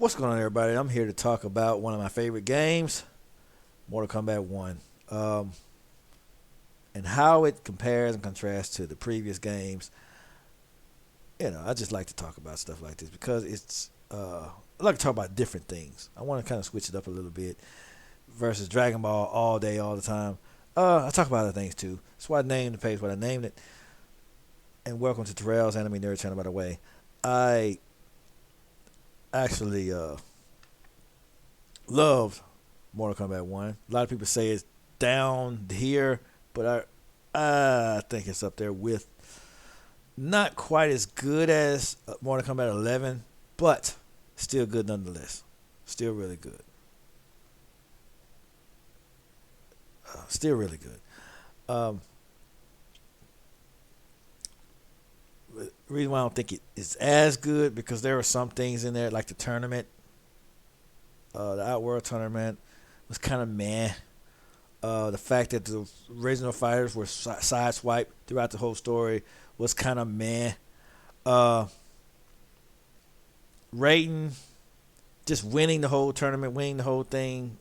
What's going on, everybody? I'm here to talk about one of my favorite games, Mortal Kombat 1, and how it compares and contrasts to the previous games. I just like to talk about stuff like this because I like to talk about different things. I want to kind of switch it up a little bit versus Dragon Ball all day, all the time. I talk about other things too. That's why I named the page what I named it. And welcome to Terrell's Anime Nerd Channel, by the way. I actually loved Mortal Kombat 1. A lot of people say it's down here, but I think it's up there with not quite as good as Mortal Kombat 11, but still good nonetheless. Still really good. Still really good. The reason why I don't think it is as good because there were some things in there like the tournament, the Outworld tournament was kind of meh. The fact that the original fighters were sideswiped throughout the whole story was kind of meh. Raiden just winning the whole tournament, winning the whole thing,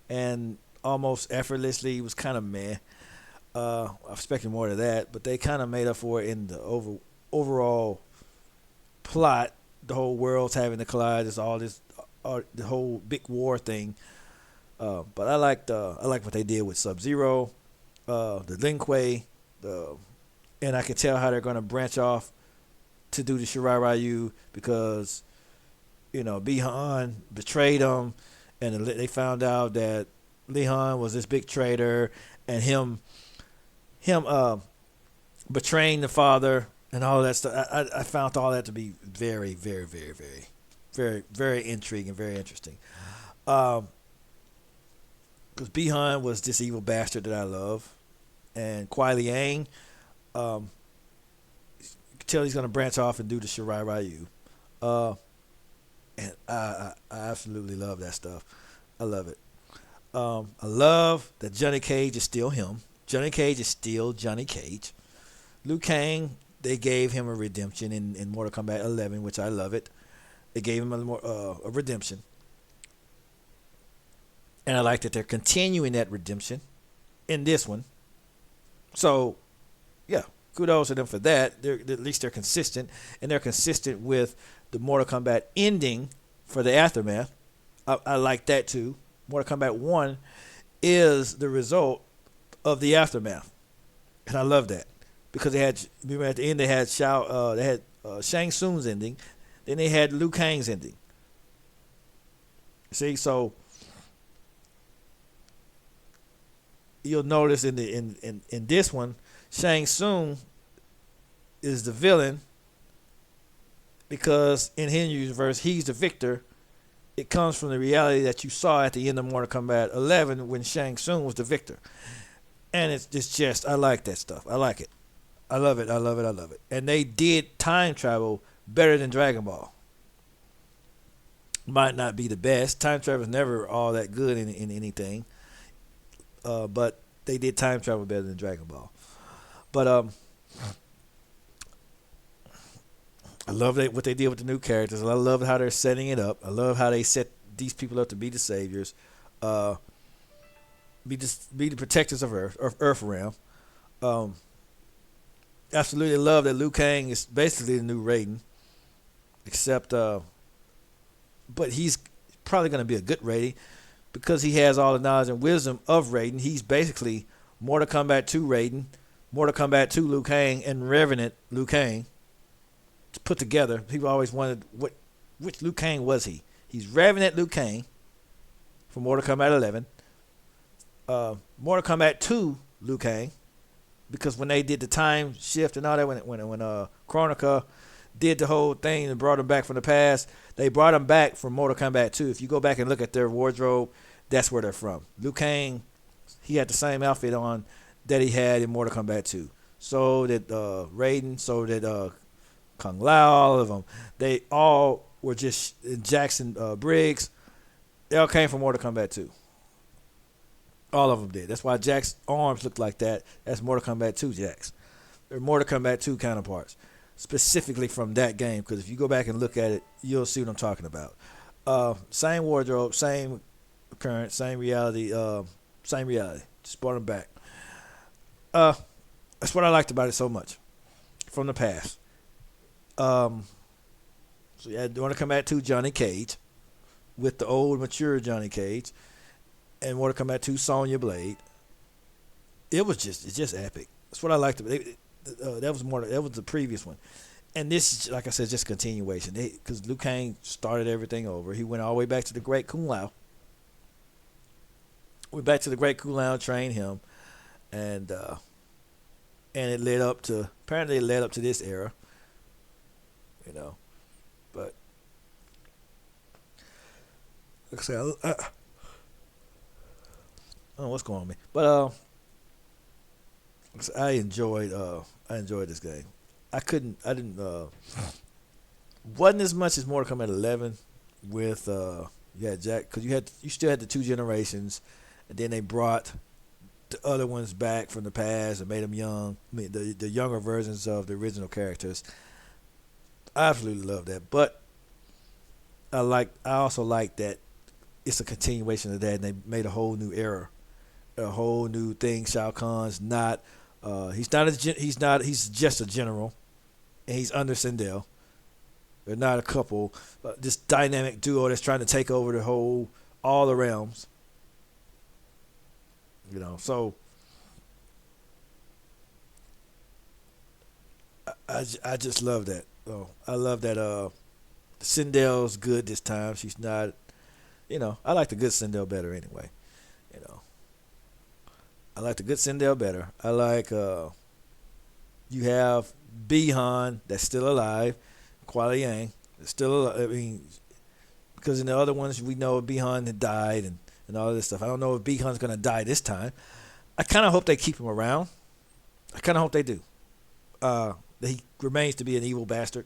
and almost effortlessly was kind of meh. I was expecting more of that, but they kind of made up for it in the overall plot. The whole world's having to collide. There's all this, the whole big war thing. But I like what they did with Sub-Zero, the Lin Kuei, and I can tell how they're going to branch off to do the Shirai Ryu because Bi-Han betrayed them, and they found out that Li-Han was this big traitor, and him betraying the father and all that stuff. I found all that to be very, very, very, very, very, very intriguing, very interesting. Because Bi-Han was this evil bastard that I love, and Kuai Liang, you can tell he's going to branch off and do the Shirai Ryu. And I absolutely love that stuff. I love it. I love that Johnny Cage is still him. Johnny Cage is still Johnny Cage. Liu Kang, they gave him a redemption in Mortal Kombat 11, which I love it. They gave him a redemption. And I like that they're continuing that redemption in this one. So, yeah, kudos to them for that. At least they're consistent. And they're consistent with the Mortal Kombat ending for the Aftermath. I like that too. Mortal Kombat 1 is the result of the Aftermath. And I love that. Because remember at the end they had Shang Tsung's ending. Then they had Liu Kang's ending. See, so you'll notice in this one, Shang Tsung is the villain because in his universe he's the victor. It comes from the reality that you saw at the end of Mortal Kombat 11 when Shang Tsung was the victor. And it's just I like that stuff. I like it. I love it. I love it. I love it. And they did time travel better than Dragon Ball. Might not be the best. Time travel is never all that good in anything. But they did time travel better than Dragon Ball. But I love what they did with the new characters. I love how they're setting it up. I love how they set these people up to be the saviors, be the protectors of Earth realm. Absolutely love that Liu Kang is basically the new Raiden, except but he's probably going to be a good Raiden because he has all the knowledge and wisdom of Raiden. He's basically Mortal Kombat 2 Raiden, Mortal Kombat 2 Liu Kang, and Revenant Liu Kang put together. People always wondered which Liu Kang was he. He's Revenant Liu Kang from Mortal Kombat 11. Mortal Kombat 2 Liu Kang, because when they did the time shift and all that, when Kronika did the whole thing and brought him back from the past, they brought him back from Mortal Kombat 2. If you go back and look at their wardrobe, that's where they're from. Liu Kang, he had the same outfit on that he had in Mortal Kombat 2. So did Raiden, so did Kung Lao, all of them. They all were just Jackson Briggs. They all came from Mortal Kombat 2. All of them did. That's why Jack's arms look like that. That's Mortal Kombat 2 Jax. They're Mortal Kombat 2 counterparts. specifically from that game, because if you go back and look at it, you'll see what I'm talking about. Same wardrobe, same occurrence, same reality, same reality. Just brought them back. Uh, that's what I liked about it so much from the past. Um, so yeah, I want to come back to Johnny Cage with the old, mature Johnny Cage, and want to come back to Sonya Blade. It's just epic. That's what I liked about it. That was more. That was the previous one, and this, like I said, just continuation. Because Liu Kang started everything over. He went all the way back to the Great Kung Lao. Went back to the Great Kung Lao, trained him, and it led up to, apparently it led up to this era. You know, but like I said, I don't know what's going on with me, but I enjoyed this game. I didn't wasn't as much as Mortal Kombat 11 with you had Jack, because you still had the two generations, and then they brought the other ones back from the past and made them young. I mean, the younger versions of the original characters. I absolutely love that, but I also like that it's a continuation of that, and they made a whole new era, a whole new thing. Shao Kahn's not. He's just a general, and he's under Sindel. They're not a couple. This dynamic duo that's trying to take over all the realms. You know, so I just love that. Oh, I love that. Sindel's good this time. She's not. You know, I like the good Sindel better anyway. You know, I like the good Sindel better. I like you have Bihan that's still alive, Kuala Yang that's still alive. I mean, because in the other ones we know Bihan had died and all this stuff. I don't know if Bihan's gonna die this time. I kind of hope they keep him around. I kind of hope they do. That he remains to be an evil bastard,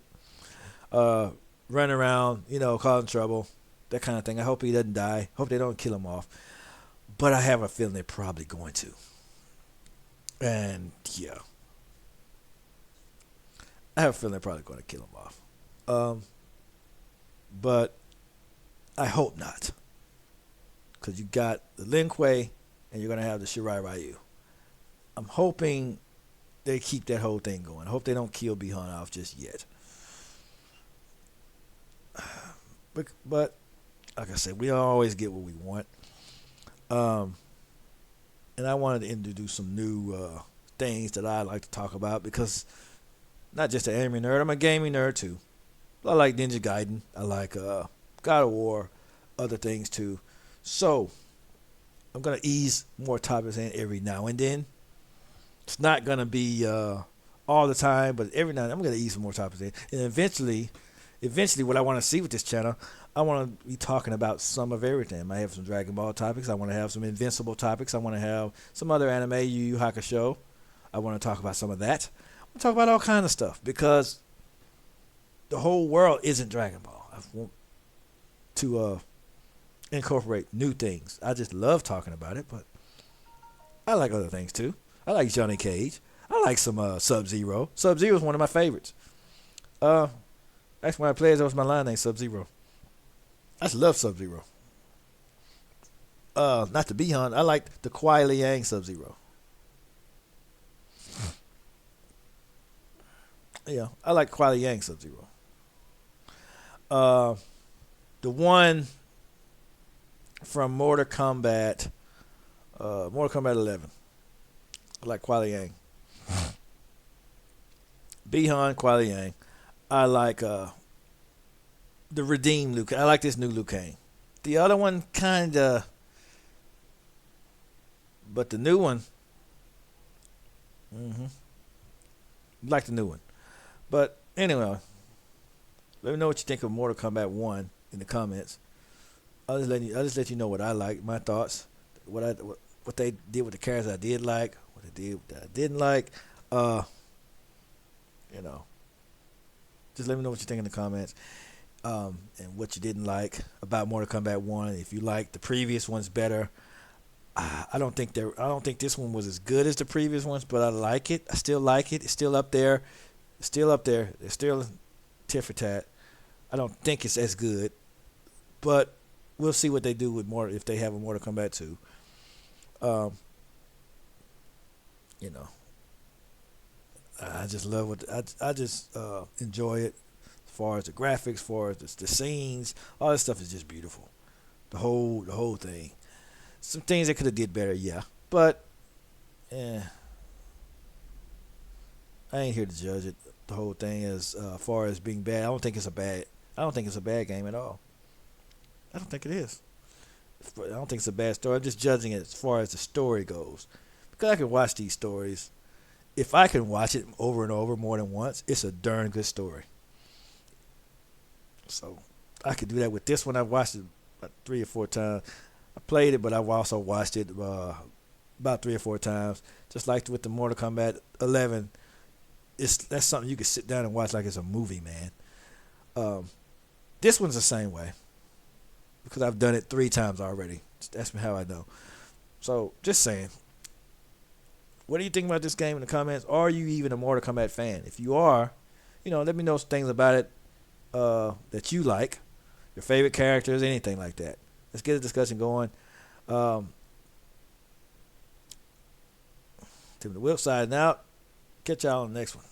running around, you know, causing trouble, that kind of thing. I hope he doesn't die. Hope they don't kill him off. But I have a feeling they're probably going to. And yeah, I have a feeling they're probably going to kill him off. But I hope not, because you got the Lin Kuei and you're going to have the Shirai Ryu. I'm hoping they keep that whole thing going. I hope they don't kill Bihan off just yet. But like I said, we don't always get what we want. And I wanted to introduce some new things that I like to talk about, because not just an anime nerd, I'm a gaming nerd too. I like Ninja Gaiden. I like God of War, other things too. So I'm gonna ease more topics in every now and then. It's not gonna be all the time, but every now and then I'm gonna ease some more topics in. And eventually, what I want to see with this channel, I want to be talking about some of everything. I might have some Dragon Ball topics. I want to have some Invincible topics. I want to have some other anime, Yu Yu Hakusho. I want to talk about some of that. I want to talk about all kinds of stuff, because the whole world isn't Dragon Ball. I want to incorporate new things. I just love talking about it, but I like other things too. I like Johnny Cage. I like some Sub-Zero. Sub-Zero is one of my favorites. Actually, when I played, that was my line name, Sub-Zero. I just love Sub-Zero. Not the Bihan. I like the Kuai Liang Sub-Zero. Yeah, I like Kuai Liang Sub-Zero. The one from Mortal Kombat 11. I like Kuai Liang. Bihan, Kuai Liang. I like the redeemed Liu Kang. I like this new Liu Kang. The other one kinda, but the new one, like the new one. But anyway, let me know what you think of Mortal Kombat 1 in the comments. I'll just let you know what I like, my thoughts, what they did with the characters I did like, what they did that I didn't like. You know. Just let me know what you think in the comments, and what you didn't like about Mortal Kombat 1. If you like the previous ones better, I don't think this one was as good as the previous ones, but I like it. I still like it. It's still up there. It's still up there. It's still tit for tat. I don't think it's as good, but we'll see what they do with more if they have a Mortal Kombat 2. Um, you know, I just love what I just enjoy it. As far as the graphics, as far as the scenes, all this stuff is just beautiful. The whole thing. Some things they could have did better, yeah, but I ain't here to judge it. The whole thing is far as being bad. I don't think it's a bad. I don't think it's a bad game at all. I don't think it is. I don't think it's a bad story. I'm just judging it as far as the story goes, because I can watch these stories. If I can watch it over and over more than once, it's a darn good story. So I could do that with this one. I've watched it about 3 or 4 times. I played it, but I've also watched it about 3 or 4 times. Just like with the Mortal Kombat 11, that's something you could sit down and watch like it's a movie, man. This one's the same way because I've done it 3 times already. That's how I know. So just saying. What do you think about this game in the comments? Are you even a Mortal Kombat fan? If you are, let me know some things about it that you like, your favorite characters, anything like that. Let's get a discussion going. Tim the Whip signing out. Catch y'all on the next one.